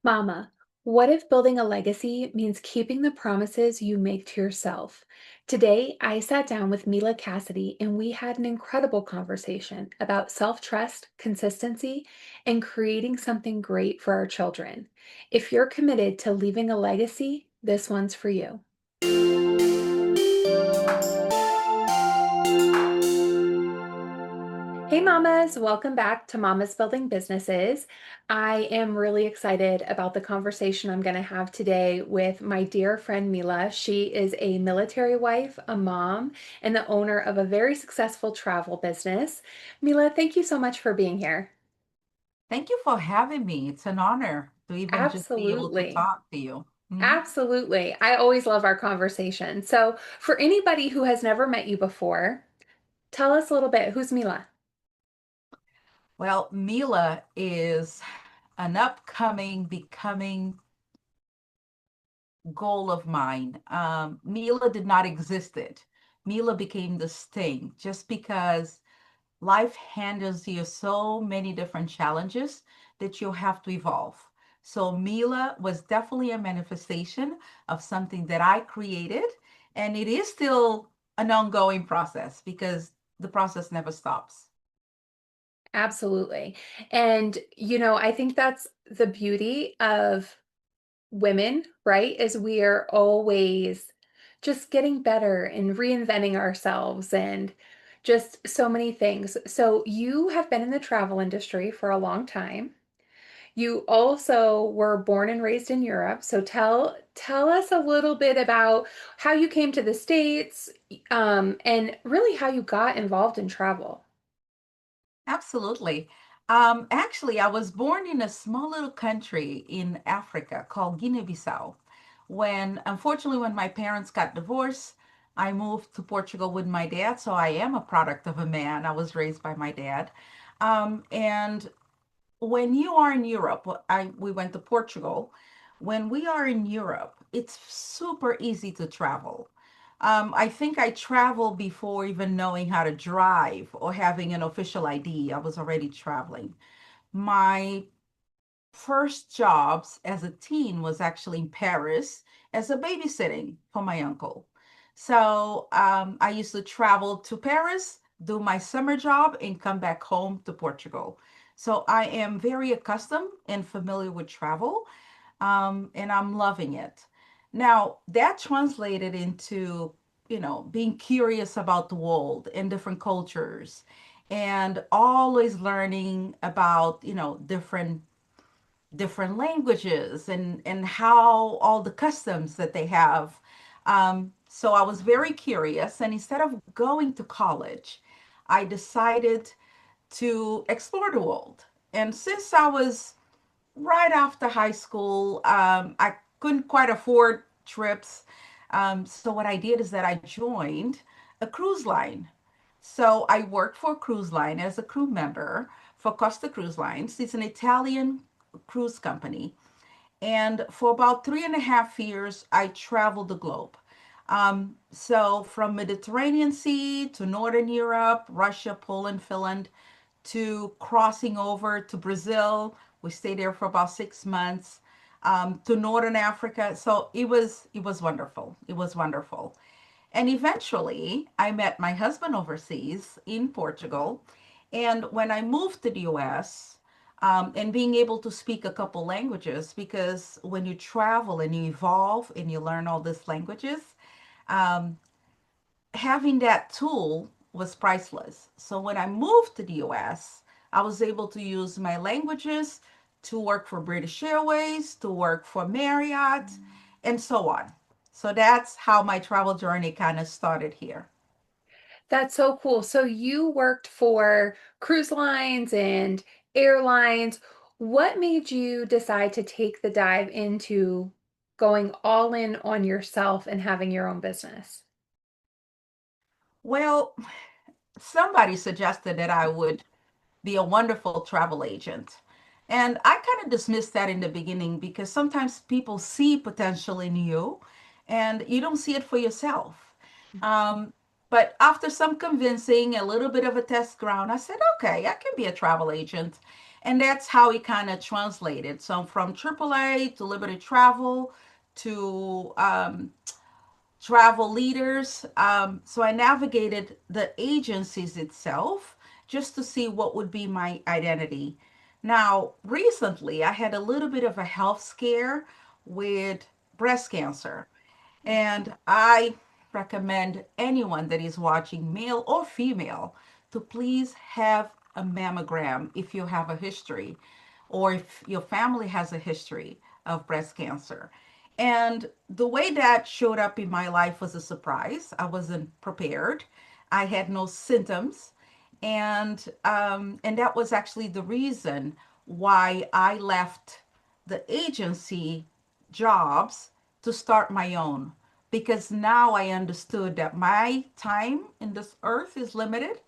Mama, what if building a legacy means keeping the promises you make to yourself? Today, I sat down with Milla Cassidy and we had an incredible conversation about self trust, consistency, and creating something great for our children. If you're committed to leaving a legacy, this one's for you. Hey, mamas, welcome back to Mamas Building Businesses. I am really excited about the conversation I'm going to have today with my dear friend Mila. She is a military wife, a mom, and the owner of a very successful travel business. Mila, thank you so much for being here. Thank you for having me. It's an honor to even just be able to Absolutely. talk to you. Absolutely. I always love our conversation. So, for anybody who has never met you before, tell us a little bit. Who's Mila? Well, Mila is an upcoming becoming goal of mine. Mila did not exist it. Mila became this thing just because life handles you so many different challenges that you have to evolve. So Mila was definitely a manifestation of something that I created, and it is still an ongoing process because the process never stops. Absolutely. And, I think that's the beauty of women, right? Is we are always just getting better and reinventing ourselves and just so many things. So, you have been in the travel industry for a long time. You also were born and raised in Europe. So tell us a little bit about how you came to the States, and really how you got involved in travel. Absolutely. Actually, I was born in a small little country in Africa called Guinea-Bissau. Unfortunately, when my parents got divorced, I moved to Portugal with my dad. So I am a product of a man. I was raised by my dad. And when you are in Europe, we went to Portugal. When we are in Europe, it's super easy to travel. I think I traveled before even knowing how to drive or having an official ID. I was already traveling. My first jobs as a teen was actually in Paris as a babysitting for my uncle. So I used to travel to Paris, do my summer job, and come back home to Portugal. So I am very accustomed and familiar with travel, and I'm loving it. Now, that translated into, being curious about the world and different cultures and always learning about, different languages and how all the customs that they have. So I was very curious, and instead of going to college, I decided to explore the world. And since I was right after high school, I couldn't quite afford trips. So what I did is that I joined a cruise line. So I worked for a cruise line as a crew member for Costa Cruise Lines. It's an Italian cruise company. And for about 3.5 years, I traveled the globe. So from Mediterranean Sea to Northern Europe, Russia, Poland, Finland, to crossing over to Brazil. We stayed there for about 6 months. To Northern Africa. So it was wonderful. It was wonderful. And eventually, I met my husband overseas in Portugal. And when I moved to the US, and being able to speak a couple languages, because when you travel and you evolve and you learn all these languages, um, having that tool was priceless. So when I moved to the US, I was able to use my languages to work for British Airways, to work for Marriott, and so on. So that's how my travel journey kind of started here. That's so cool. So you worked for cruise lines and airlines. What made you decide to take the dive into going all in on yourself and having your own business? Well, somebody suggested that I would be a wonderful travel agent. And I kind of dismissed that in the beginning because sometimes people see potential in you and you don't see it for yourself. Um, but after some convincing, a little bit of a test ground, I said, okay, I can be a travel agent. And that's how it kind of translated. So from AAA to limited travel to travel leaders. So I navigated the agencies itself just to see what would be my identity. Now, recently, I had a little bit of a health scare with breast cancer. And I recommend anyone that is watching, male or female, to please have a mammogram if you have a history or if your family has a history of breast cancer. And the way that showed up in my life was a surprise. I wasn't prepared. I had no symptoms, and that was actually the reason why I left the agency jobs to start my own, because now I understood that my time in this earth is limited,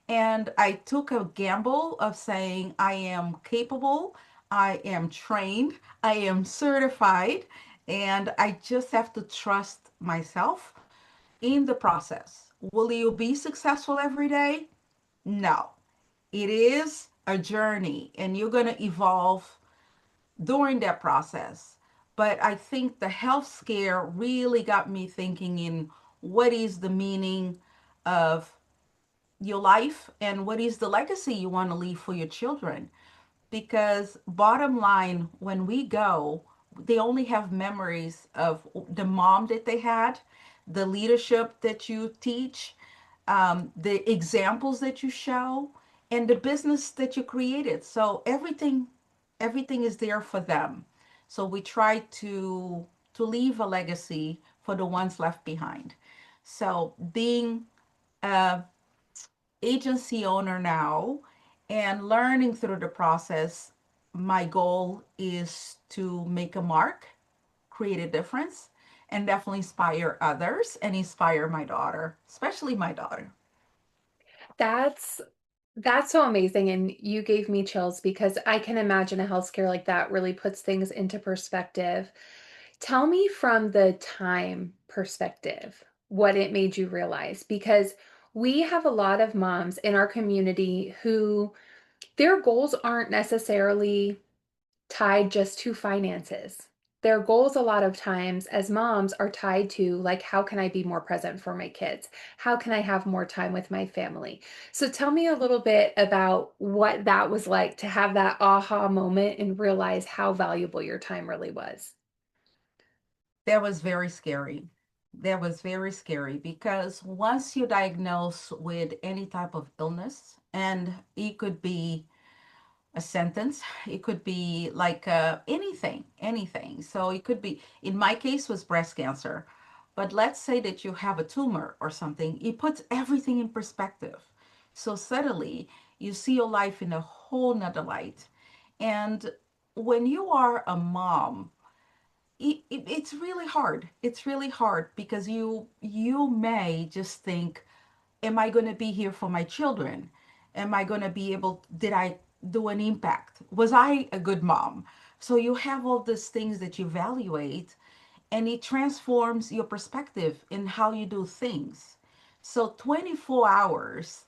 and I took a gamble of saying I am capable, I am trained, I am certified, and I just have to trust myself in the process. Will you be successful every day? No. It is a journey and you're going to evolve during that process. But I think the health scare really got me thinking in what is the meaning of your life and what is the legacy you want to leave for your children. Because bottom line, when we go, they only have memories of the mom that they had, the leadership that you teach, the examples that you show, and the business that you created. So everything is there for them. So we try to leave a legacy for the ones left behind. So being a agency owner now and learning through the process, my goal is to make a mark, create a difference, and definitely inspire others and inspire my daughter, especially my daughter. That's that's so amazing, and you gave me chills because I can imagine a health scare like that really puts things into perspective. Tell me from the time perspective what it made you realize, because we have a lot of moms in our community who their goals aren't necessarily tied just to finances. Their goals, a lot of times, as moms, are tied to, like, how can I be more present for my kids? How can I have more time with my family? So, tell me a little bit about what that was like to have that aha moment and realize how valuable your time really was. That was very scary. That was very scary because once you're diagnosed with any type of illness, and it could be a sentence, it could be like anything. So it could be, in my case, was breast cancer. But let's say that you have a tumor or something, it puts everything in perspective. So suddenly you see your life in a whole nother light. And when you are a mom, it's really hard. It's really hard because you may just think, am I going to be here for my children? Am I going to be able, did I do an impact? Was I a good mom? So you have all these things that you evaluate, and it transforms your perspective in how you do things. So 24 hours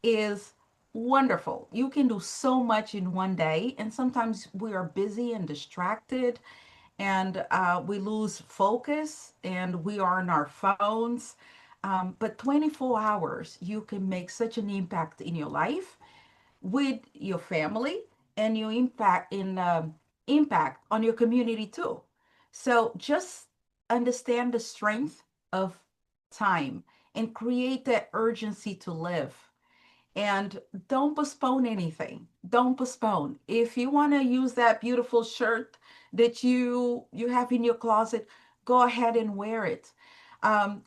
is wonderful. You can do so much in one day, and sometimes we are busy and distracted, and we lose focus and we are on our phones. But 24 hours, you can make such an impact in your life with your family, and you impact on your community too. So just understand the strength of time and create that urgency to live, and don't postpone anything. Don't postpone. If you want to use that beautiful shirt that you have in your closet, go ahead and wear it.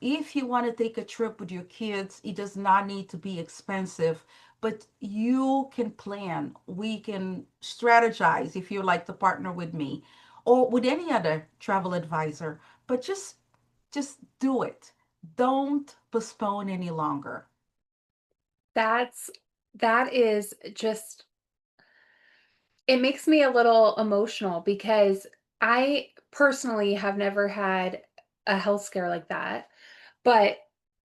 If you want to take a trip with your kids, it does not need to be expensive, but you can plan. We can strategize if you like to partner with me or with any other travel advisor, but just do it. Don't postpone any longer. That's that is just it makes me a little emotional because I personally have never had a health scare like that. But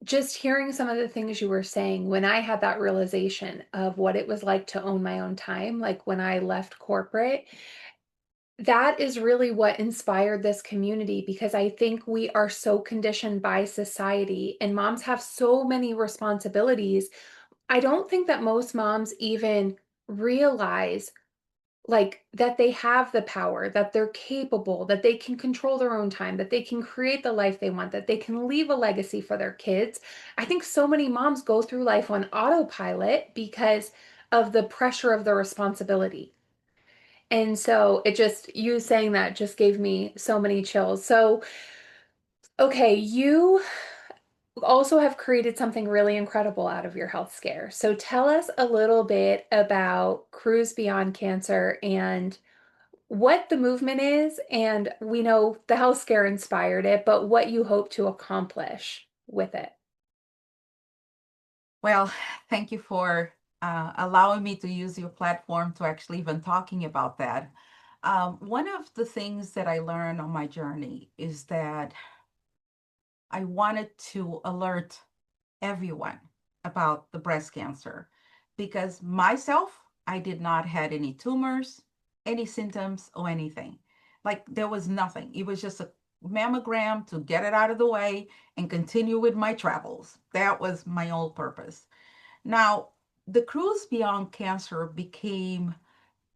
just hearing some of the things you were saying, when I had that realization of what it was like to own my own time, like when I left corporate, that is really what inspired this community because I think we are so conditioned by society and moms have so many responsibilities. I don't think that most moms even realize like that they have the power, that they're capable, that they can control their own time, that they can create the life they want, that they can leave a legacy for their kids. I think so many moms go through life on autopilot because of the pressure of the responsibility. And so it just, you saying that just gave me so many chills. So, okay, you also have created something really incredible out of your health scare. So tell us a little bit about Cruise Beyond Cancer and what the movement is. And we know the health scare inspired it, but what you hope to accomplish with it. Well, thank you for allowing me to use your platform to actually even talking about that. One of the things that I learned on my journey is that I wanted to alert everyone about the breast cancer because myself, I did not had any tumors, any symptoms or anything. Like there was nothing. It was just a mammogram to get it out of the way and continue with my travels. That was my own purpose. Now, the Cruise Beyond Cancer became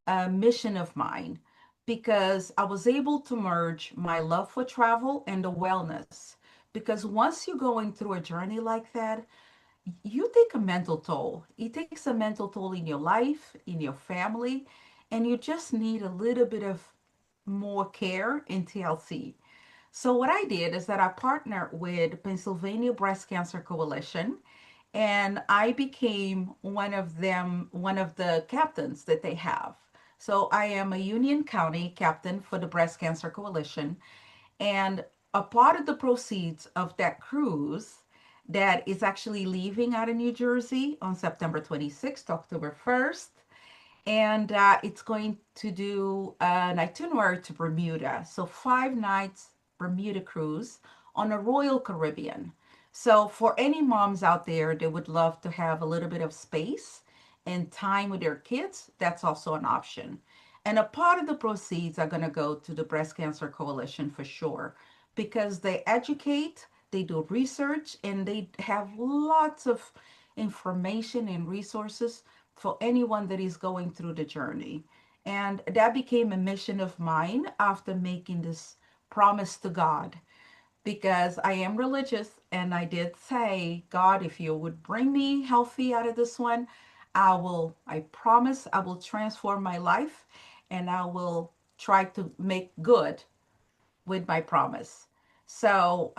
a mission of mine because I was able to merge my love for travel and the wellness. Because once you're going through a journey like that, you take a mental toll. It takes a mental toll in your life, in your family, and you just need a little bit of more care in TLC. So what I did is that I partnered with Pennsylvania Breast Cancer Coalition and I became one of them, one of the captains that they have. So I am a Union County captain for the Breast Cancer Coalition, and a part of the proceeds of that cruise that is actually leaving out of New Jersey on September 26th, October 1st, and it's going to do an itinerary to Bermuda. So 5 nights Bermuda cruise on a Royal Caribbean. So for any moms out there that would love to have a little bit of space and time with their kids, that's also an option. And a part of the proceeds are going to go to the Breast Cancer Coalition for sure, because they educate, they do research, and they have lots of information and resources for anyone that is going through the journey. And that became a mission of mine after making this promise to God because I am religious and I did say, God, if you would bring me healthy out of this one, I promise I will transform my life and I will try to make good with my promise. So,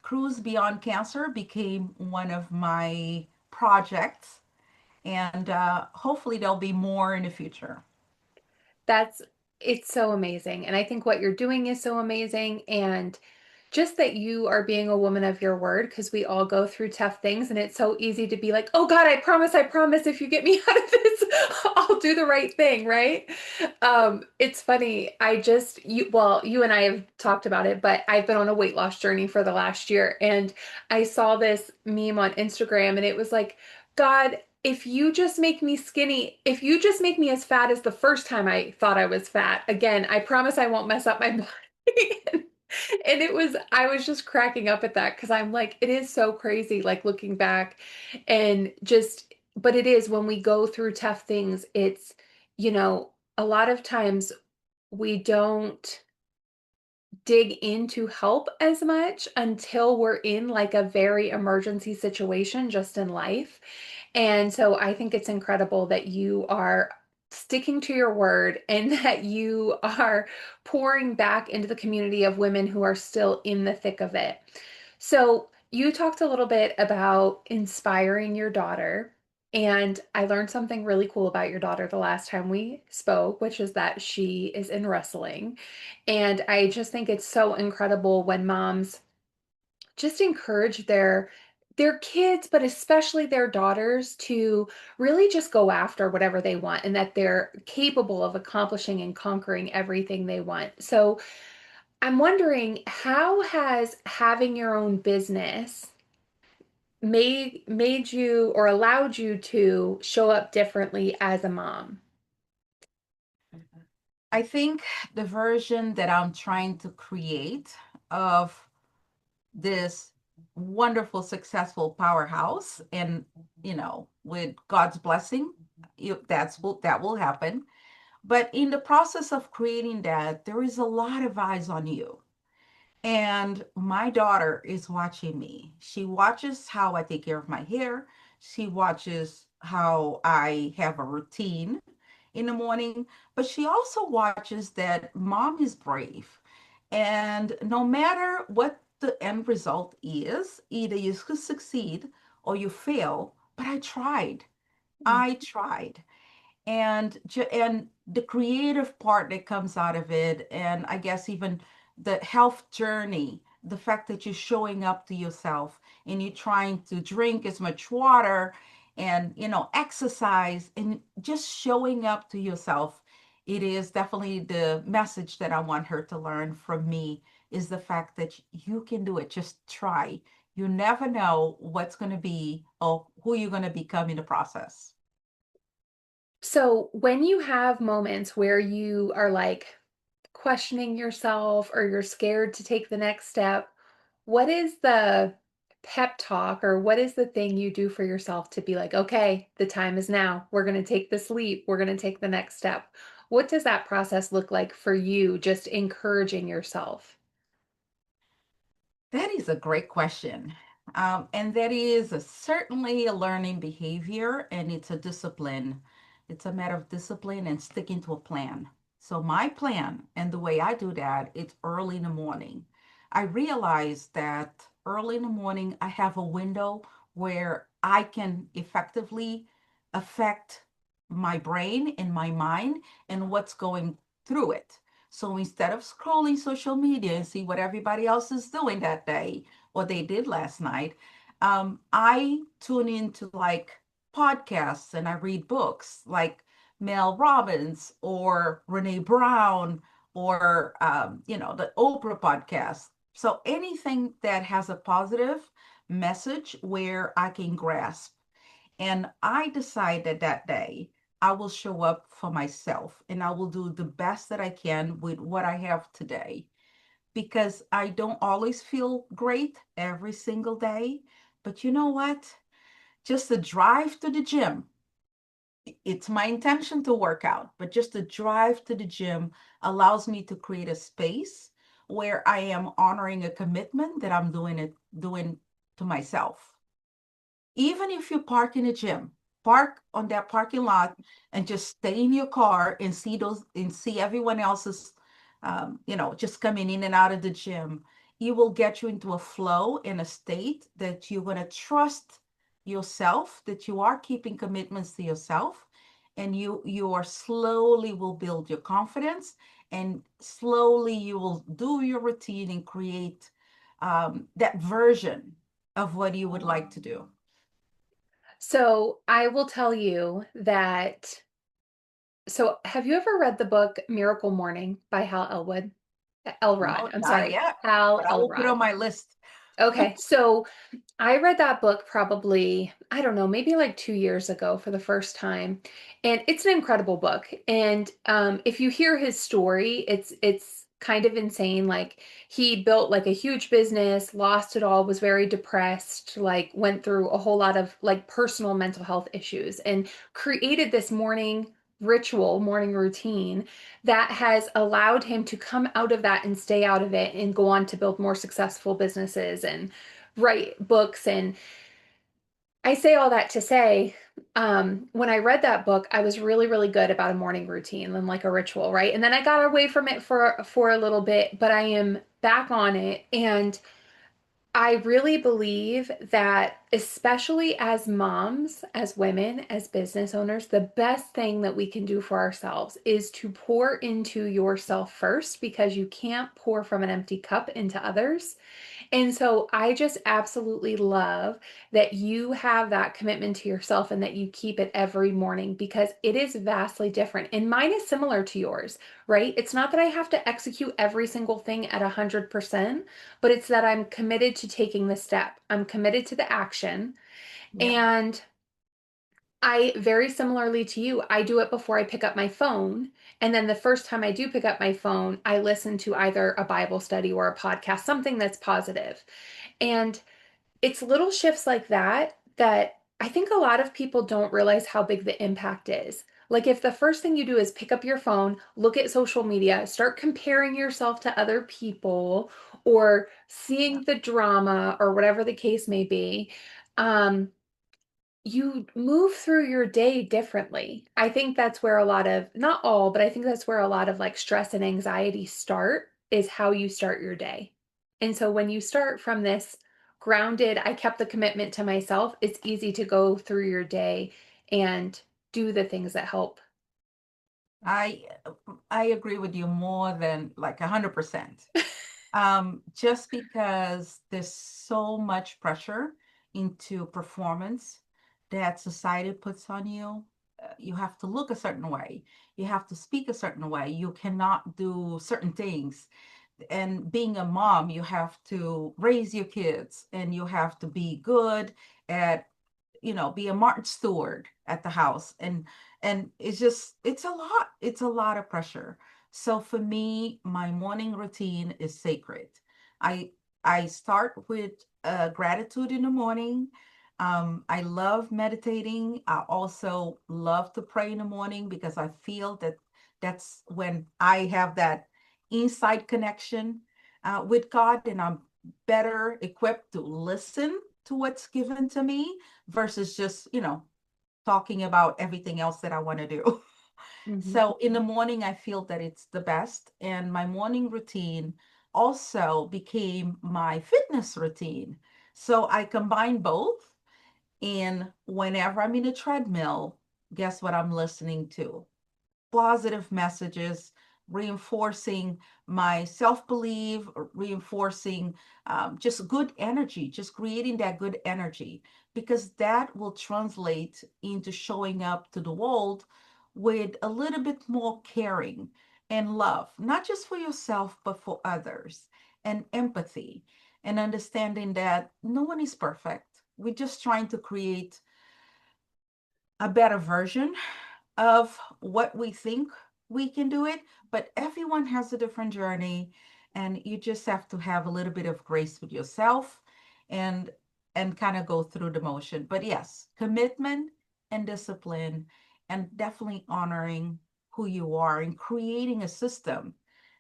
Cruise Beyond Cancer became one of my projects and hopefully there'll be more in the future. That's it's so amazing. And I think what you're doing is so amazing. And just that you are being a woman of your word, because we all go through tough things, and it's so easy to be like, oh God, I promise, if you get me out of this, I'll do the right thing, right? It's funny. You and I have talked about it, but I've been on a weight loss journey for the last year, and I saw this meme on Instagram, and it was like, God, if you just make me skinny, if you just make me as fat as the first time I thought I was fat, again, I promise I won't mess up my body. And I was just cracking up at that because I'm like, it is so crazy, like looking back and just, but it is when we go through tough things, it's, a lot of times we don't dig into help as much until we're in like a very emergency situation just in life. And so I think it's incredible that you are sticking to your word and that you are pouring back into the community of women who are still in the thick of it. So you talked a little bit about inspiring your daughter. And I learned something really cool about your daughter the last time we spoke, which is that she is in wrestling. And I just think it's so incredible when moms just encourage their kids, but especially their daughters to really just go after whatever they want and that they're capable of accomplishing and conquering everything they want. So I'm wondering, how has having your own business made you or allowed you to show up differently as a mom? I think the version that I'm trying to create of this wonderful, successful powerhouse, and with God's blessing, that will happen. But in the process of creating that, there is a lot of eyes on you. And my daughter is watching me. She watches how I take care of my hair. She watches how I have a routine in the morning, but she also watches that mom is brave. And no matter what the end result is, either you succeed or you fail, but I tried. I tried. And the creative part that comes out of it, and I guess even the health journey, the fact that you're showing up to yourself and you're trying to drink as much water and exercise and just showing up to yourself, it is definitely the message that I want her to learn from me, is the fact that you can do it. Just try. You never know what's going to be or who you're going to become in the process. So when you have moments where you are like questioning yourself or you're scared to take the next step, what is the pep talk or what is the thing you do for yourself to be like, okay, the time is now. We're going to take this leap. We're going to take the next step. What does that process look like for you, just encouraging yourself? That is a great question. And that is certainly a learning behavior, and it's a discipline. It's a matter of discipline and sticking to a plan. So, my plan and the way I do that, it's early in the morning. I realize that early in the morning, I have a window where I can effectively affect my brain and my mind and what's going through it. So instead of scrolling social media and see what everybody else is doing that day or they did last night, I tune into like podcasts and I read books like Mel Robbins or Renee Brown or the Oprah podcast. So anything that has a positive message where I can grasp. And I decided that day I will show up for myself and I will do the best that I can with what I have today, because I don't always feel great every single day. But you know what? Just the drive to the gym, it's my intention to work out, but just the drive to the gym allows me to create a space where I am honoring a commitment that I'm doing to myself. Even if you park in a gym, park on that parking lot and just stay in your car and see everyone else's, just coming in and out of the gym. It will get you into a flow in a state that you're going to trust yourself, that you are keeping commitments to yourself, and you are slowly will build your confidence, and slowly you will do your routine and create that version of what you would like to do. So I will tell you that. So have you ever read the book Miracle Morning by Hal Elwood? Elrod, No, I'm not sorry, yet, Hal but I will put on Elrod. my list. Okay, so I read that book probably, I don't know, maybe like 2 years ago for the first time. And it's an incredible book. And if you hear his story, it's kind of insane. Like he built like a huge business, lost it all, was very depressed, like went through a whole lot of like personal mental health issues and created this morning ritual, morning routine that has allowed him to come out of that and stay out of it and go on to build more successful businesses and write books. And I say all that to say, when I read that book, I was really, really good about a morning routine and like a ritual, right? And then I got away from it for a little bit, but I am back on it. And I really believe that, especially as moms, as women, as business owners, the best thing that we can do for ourselves is to pour into yourself first, because you can't pour from an empty cup into others. And so I just absolutely love that you have that commitment to yourself and that you keep it every morning because it is vastly different. And mine is similar to yours, right? It's not that I have to execute every single thing at 100%, but it's that I'm committed to taking the step. I'm committed to the action. Yeah. And I, very similarly to you, I do it before I pick up my phone. And then the first time I do pick up my phone, I listen to either a Bible study or a podcast, something that's positive. And it's little shifts like that that I think a lot of people don't realize how big the impact is. Like, if the first thing you do is pick up your phone, look at social media, start comparing yourself to other people or Yeah. seeing the drama or whatever the case may be, um, you move through your day differently. I think that's where a lot of, not all, but I think that's where a lot of like stress and anxiety start is how you start your day. And so when you start from this grounded, I kept the commitment to myself, it's easy to go through your day and do the things that help. I I agree with you more than like 100%. Just because there's so much pressure into performance that society puts on you. You have to look a certain way. You have to speak a certain way. You cannot do certain things. And being a mom, you have to raise your kids and you have to be good at, be a Martin Stewart at the house. And it's just, it's a lot of pressure. So for me, my morning routine is sacred. I i start with gratitude in the morning. I love meditating. I also love to pray in the morning because I feel that that's when I have that inside connection with God, and I'm better equipped to listen to what's given to me versus just, talking about everything else that I want to do. Mhm. So in the morning, I feel that it's the best. And my morning routine also became my fitness routine. So I combine both. And whenever I'm in a treadmill, guess what I'm listening to? Positive messages, reinforcing my self belief, reinforcing just good energy, just creating that good energy, because that will translate into showing up to the world with a little bit more caring and love, not just for yourself, but for others, and empathy, and understanding that no one is perfect. We're just trying to create a better version of what we think we can do it, but everyone has a different journey, and you just have to have a little bit of grace with yourself and kind of go through the motion. But yes, commitment and discipline, and definitely honoring who you are and creating a system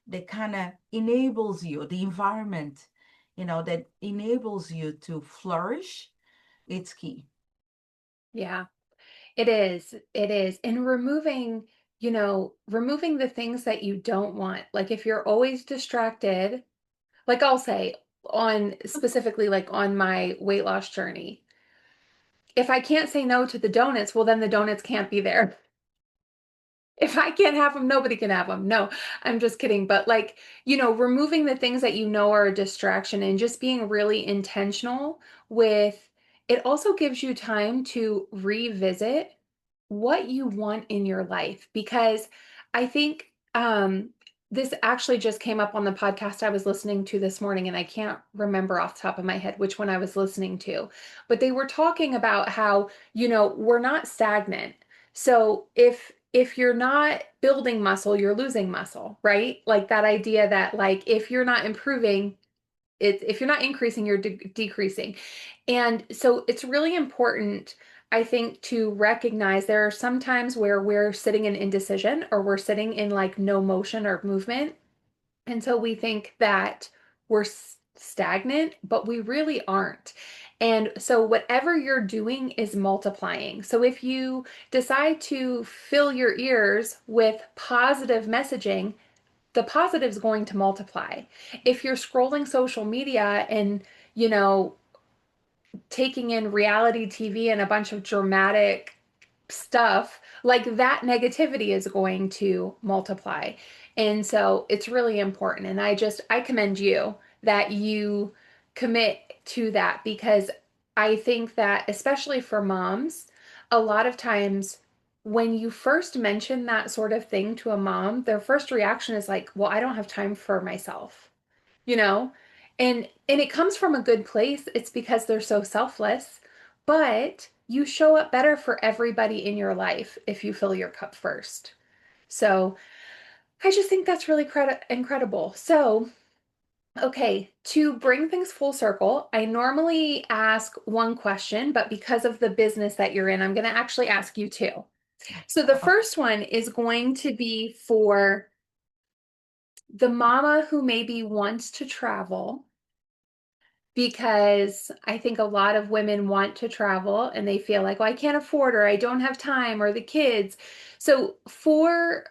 that kind of enables you, the environment, that enables you to flourish. It's key. Yeah. It is. It is. And removing the things that you don't want. Like if you're always distracted, like I'll say on specifically like on my weight loss journey, if I can't say no to the donuts, well, then the donuts can't be there. If I can't have them, nobody can have them. No, I'm just kidding. But like, removing the things that you know are a distraction and just being really intentional with it also gives you time to revisit what you want in your life because I think this actually just came up on the podcast I was listening to this morning and I can't remember off the top of my head which one I was listening to, but they were talking about how, we're not stagnant. So if you're not building muscle, you're losing muscle, right? Like that idea that like if you're not improving, if you're not increasing, you're decreasing. And so it's really important, I think, to recognize there are some times where we're sitting in indecision or we're sitting in like no motion or movement. And so we think that we're stagnant, but we really aren't. And so whatever you're doing is multiplying. So if you decide to fill your ears with positive messaging, the positive is going to multiply. If you're scrolling social media and, you know, taking in reality TV and a bunch of dramatic stuff, like that negativity is going to multiply. And so it's really important. And I commend you that you commit to that because I think that, especially for moms, a lot of times when you first mention that sort of thing to a mom, their first reaction is like, well, I don't have time for myself, you know? And it comes from a good place. It's because they're so selfless, but you show up better for everybody in your life if you fill your cup first. So I just think that's really incredible. So, okay, to bring things full circle, I normally ask one question, but because of the business that you're in, I'm going to actually ask you two. So the first one is going to be for the mama who maybe wants to travel, because I think a lot of women want to travel and they feel like, well, I can't afford or I don't have time or the kids. So for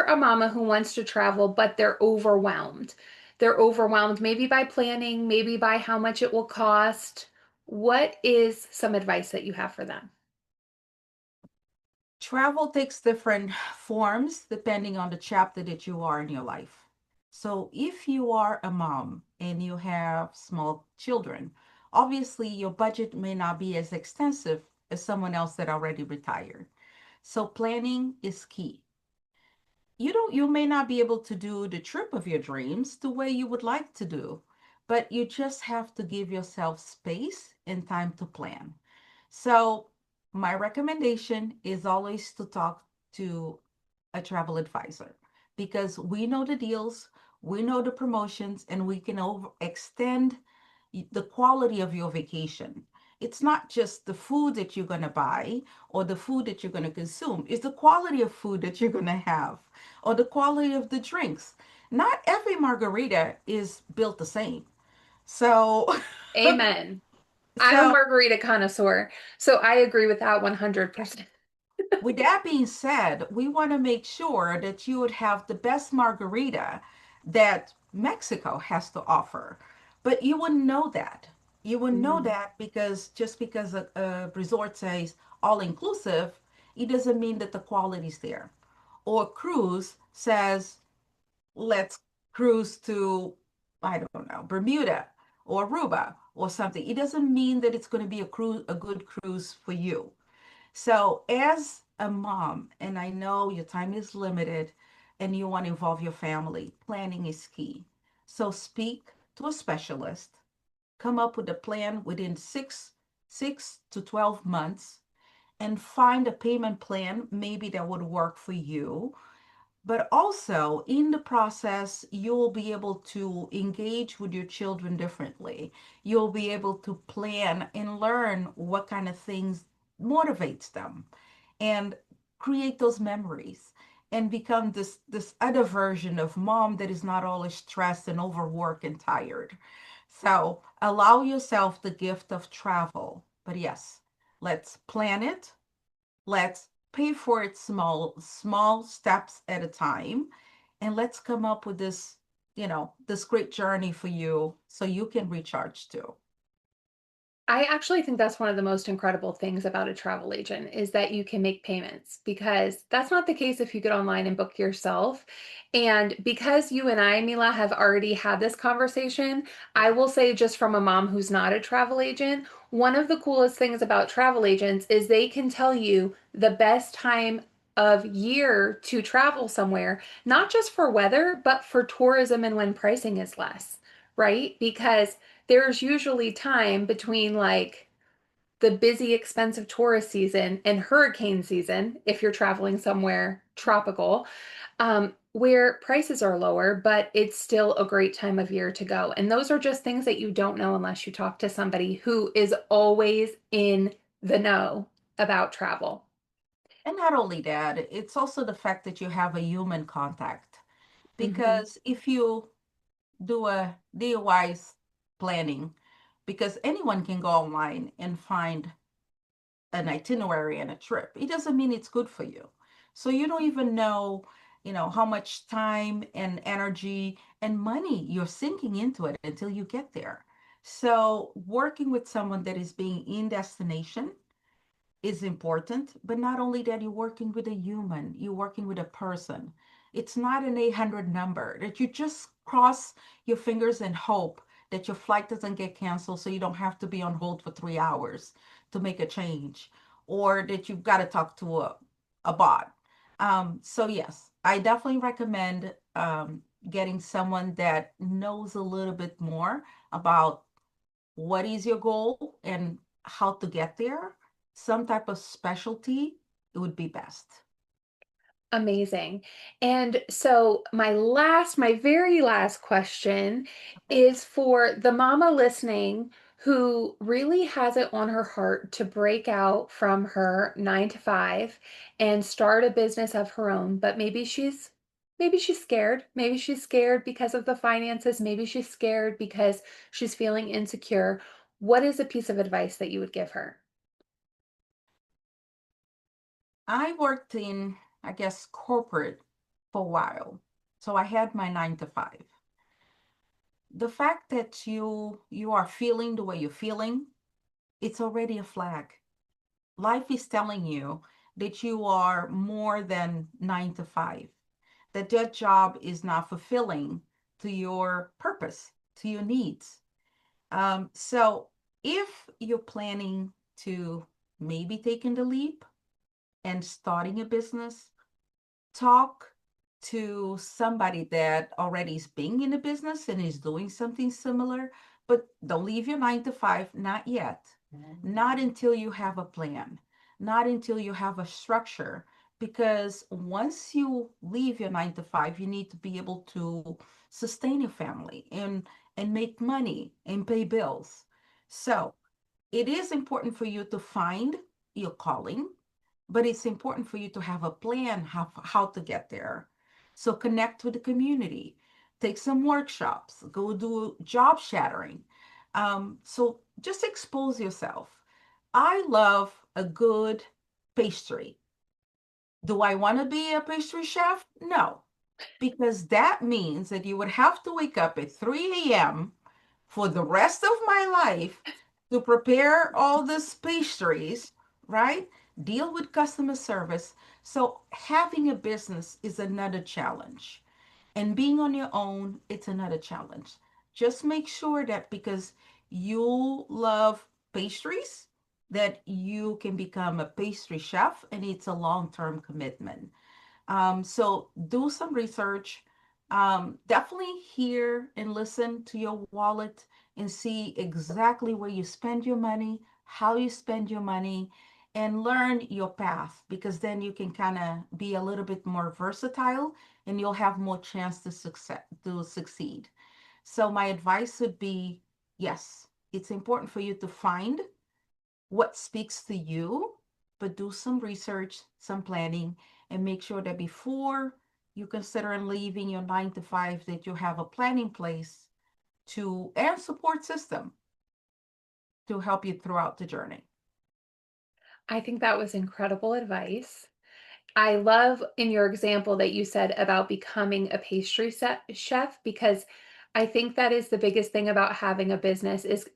a mama who wants to travel but they're overwhelmed. They're overwhelmed maybe by planning, maybe by how much it will cost. What is some advice that you have for them? Travel takes different forms depending on the chapter that you are in your life. So, if you are a mom and you have small children, obviously your budget may not be as extensive as someone else that already retired. So, planning is key. You may not be able to do the trip of your dreams the way you would like to do, but you just have to give yourself space and time to plan. So my recommendation is always to talk to a travel advisor because we know the deals, we know the promotions, and we can extend the quality of your vacation. It's not just the food that you're going to buy or the food that you're going to consume, it's the quality of food that you're going to have or the quality of the drinks. Not every margarita is built the same. So, Amen. I'm a so margarita connoisseur, so I agree with that 100%. with that being said, we want to make sure that you would have the best margarita that Mexico has to offer. But you wouldn't know that. You wouldn't know Mhm. that because just because a resort says all inclusive, it doesn't mean that the quality's there. Or cruise says, let's cruise to, I don't know, Bermuda or Aruba or something. It doesn't mean that it's going to be a good cruise for you. So, as a mom, and I know your time is limited and you want to involve your family, planning is key. So, speak to a specialist, come up with a plan within six to 12 months, and find a payment plan maybe that would work for you, but also in the process, you'll be able to engage with your children differently. You'll be able to plan and learn what kind of things motivates them and create those memories and become this other version of mom that is not always stressed and overworked and tired. So allow yourself the gift of travel. But yes, let's plan it. Let's pay for it small steps at a time. And let's come up with this great journey for you so you can recharge too. I actually think that's one of the most incredible things about a travel agent is that you can make payments because that's not the case if you get online and book yourself. And because you and I, Mila, have already had this conversation, I will say, just from a mom who's not a travel agent, one of the coolest things about travel agents is they can tell you the best time of year to travel somewhere, not just for weather, but for tourism and when pricing is less, right? Because there's usually time between like the busy, expensive tourist season and hurricane season, if you're traveling somewhere tropical, where prices are lower, but it's still a great time of year to go. And those are just things that you don't know unless you talk to somebody who is always in the know about travel. And not only that, it's also the fact that you have a human contact. Mhm. Because if you do a DIY planning, because anyone can go online and find an itinerary and a trip. It doesn't mean it's good for you. So you don't even know, how much time and energy and money you're sinking into it until you get there. So working with someone that is being in destination is important, but not only that, you're working with a human, you're working with a person. It's not an 800 number that you just cross your fingers and hope that your flight doesn't get canceled so you don't have to be on hold for 3 hours to make a change, or that you've got to talk to a bot. So yes, I definitely recommend getting someone that knows a little bit more about what is your goal and how to get there. Some type of specialty, it would be best. Amazing. And so my very last question Okay. is for the mama listening who really has it on her heart to break out from her 9 to 5 and start a business of her own, but maybe she's scared. Maybe she's scared because of the finances. Maybe she's scared because she's feeling insecure. What is a piece of advice that you would give her? I worked in, I guess, corporate for a while. So I had my 9 to 5. The fact that you are feeling the way you're feeling, it's already a flag. Life is telling you that you are more than 9 to 5, that your job is not fulfilling to your purpose, to your needs. So if you're planning to maybe taking the leap and starting a business, talk to somebody that already is being in a business and is doing something similar, but don't leave your 9 to 5, not yet. Not until you have a plan, not until you have a structure. Because once you leave your 9 to 5, you need to be able to sustain your family and make money and pay bills. So it is important for you to find your calling, but it's important for you to have a plan how to get there. So connect with the community, take some workshops, go do job shadowing. So just expose yourself. I love a good pastry. Do I want to be a pastry chef? No, because that means that you would have to wake up at 3 a.m. for the rest of my life to prepare all these pastries, right? Deal with customer service. So having a business is another challenge. And being on your own, it's another challenge. Just make sure that because you love pastries, that you can become a pastry chef, and it's a long-term commitment. So do some research. Definitely hear and listen to your wallet and see exactly where you spend your money, how you spend your money, and learn your path, because then you can kind of be a little bit more versatile and you'll have more chance to succeed. So my advice would be, yes, it's important for you to find what speaks to you, but do some research, some planning, and make sure that before you consider leaving your 9 to 5, that you have a plan in place to and support system to help you throughout the journey. I think that was incredible advice. I love in your example that you said about becoming a chef because I think that is the biggest thing about having a business is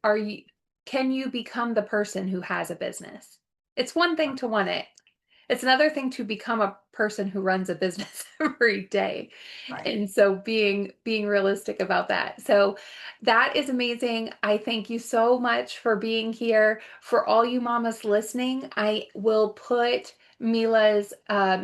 can you become the person who has a business? It's one thing to want it. It's another thing to become a person who runs a business every day. Right. And so being realistic about that. So that is amazing. I thank you so much for being here. For all you mamas listening, I will put Mila's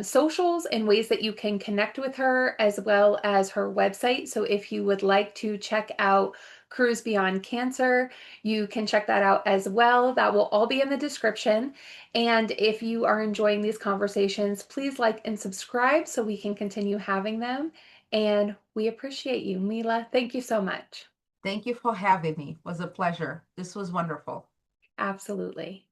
socials and ways that you can connect with her, as well as her website. So if you would like to check out Cruise Beyond Cancer, you can check that out as well. That will all be in the description. And if you are enjoying these conversations, please like and subscribe so we can continue having them. And we appreciate you, Mila. Thank you so much. Thank you for having me. It was a pleasure. This was wonderful. Absolutely.